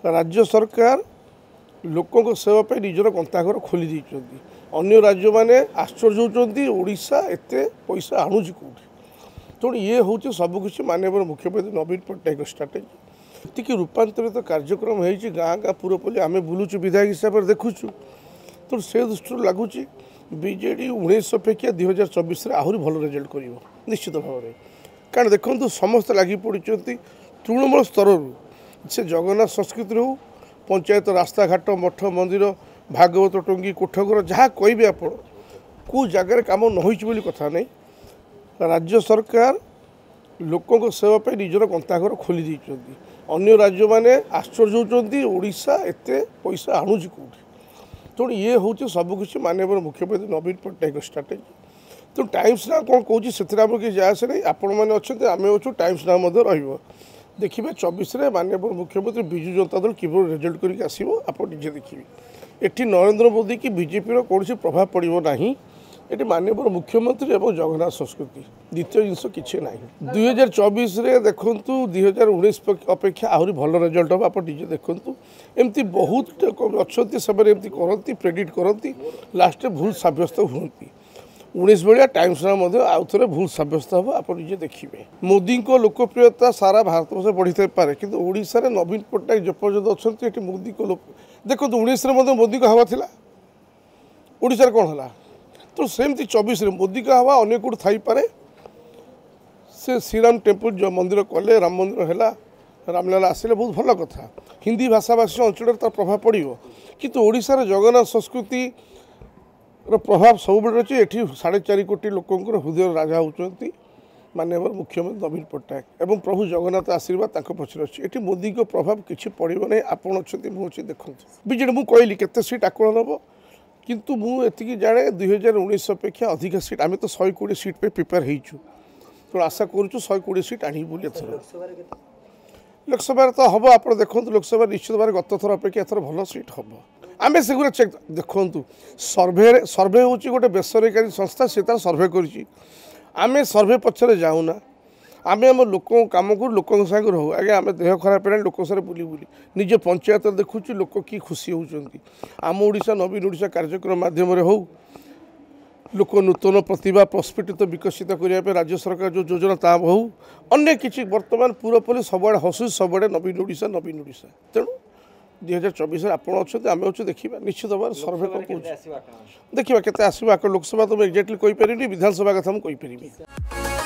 राज्य सरकार लोकों सेवा पर निजर गंताघर खोली देइछन्ति। अन्य राज्य मैंने आश्चर्य होती ओडिशा एते पैसा आणुची कौटी। तेणु ये हूँ सबकिछ माननीय मुख्यमंत्री नवीन पट्टनायक स्ट्राटेजी टी रूपांतरित कार्यक्रम हो गाँ गाँ पुरपल्ली आम बुलूचु विधायक हिसाब से देखुचु। तेणु से दृष्टि लगुच बीजेडी 19 अपेक्षा 2024 आहरी भल रिजल्ट कर निश्चित भाव में। कारण देखो समस्त लगी पड़ी तृणमूल स्तर से जगन्नाथ संस्कृति हो पंचायत रास्ता घाट मठ मंदिर भागवत टंगी कोठघर जहाँ कहे आप कौ जगार कम न हो कथा नहीं। राज्य सरकार लोकों सेवा पर निजर गंताघर खोली देइछन्ति। अन्य राज्य मैंने आश्चर्य होती ओडिशा एते पैसा आणुची कौटी। तेणु ये हूँ सबकिछ माननीय मुख्यमंत्री नवीन पट्टनायक स्ट्राटेजी। तो टाइम्स ना कौन कौन से कि जास नहीं आपण मैंने अच्छा आम अच्छु टाइम्स ना देखिए 24 माननीय मुख्यमंत्री विजु जनता दल कि रिजल्ट करके आसो आप निजे देखिए। एटी नरेंद्र मोदी की बीजेपी कौन प्रभाव पड़ो ना। ये माननीय मुख्यमंत्री और जगन्नाथ संस्कृति द्वितीय जिनस किसी ना 2024 देखु 2019 अपेक्षा आहरी भल रिजल्ट हम आप निजे देखु। एमती बहुत अच्छा से करती प्रेडिक्ट करती लास्ट भूल सब्यस्त हुई 19 भाया टाइम्स आउ थे भूल सब्यस्त हम आप निजे देखिए। मोदी को लोकप्रियता सारा भारत वर्ष बढ़ी थाईपे कि ओडिशा रे नवीन पट्टनायक जपर्यंत अच्छा ये मोदी को देखो 19 मोदी को हवा थिला ओडिशा कौन है। तो सेमती 24 मोदी का हवा अनेक कौट थाईपे से श्रीराम टेम्पल जो मंदिर कले राम मंदिर है रामलीला आसिले बहुत भल कथा। हिंदी भाषाभाषी अंचल तार प्रभाव पड़ो किंतु ओडिशा जगन्नाथ संस्कृति प्रभाव सब बड़े अच्छे। ये 4.5 कोटी लोकों हृदय राजा होती माननीय मुख्यमंत्री नवीन पट्टनायक एवं प्रभु जगन्नाथ आशीर्वाद पचर अच्छे। ये मोदी को प्रभाव किसी पड़ो ना। आपड़ अच्छे मुझे देखो बीजेडी मुझे कहली केते सीट आकलन हम किंतु मुझे जाने 2019 अपेक्षा अधिक सीट आम तो 120 सीट पे प्रिपेयर होइछु। तो आशा करूँ 120 सीट आनी लोकसभा तो हम आप देखो लोकसभा निश्चित भाव गत थर अपेक्षा एथर भल सीट हम आम से चेक देखु। सर्भे हूँ गोटे बेसरकारी संस्था से तार सर्भे करें सर्भे पछरे जाऊना आम आम लोक कम कर लोक सागर रहू आगे आम देह खराब है लोक सारे बुली बुली निज पंचायत देखु लोक कि खुशी होती। आम ओडिशा नवीन ओडिशा कार्यक्रम माध्यम हो लोक नूतन प्रतिभा प्रस्फुटित विकसित करने राज्य सरकार जो योजना ता हो अनेक किसी बर्तमान पूरापूरी सबुआड़े हसु सबुआड़े नवीन ओडिशा तेणु 2024 आप अच्छे आम अच्छे देखा निश्चित भाव सर्भे कौन देखा केते आसो लोकसभा तो एक्जाक्टली कहींपारे विधानसभा कथा मुझे कहींपारि।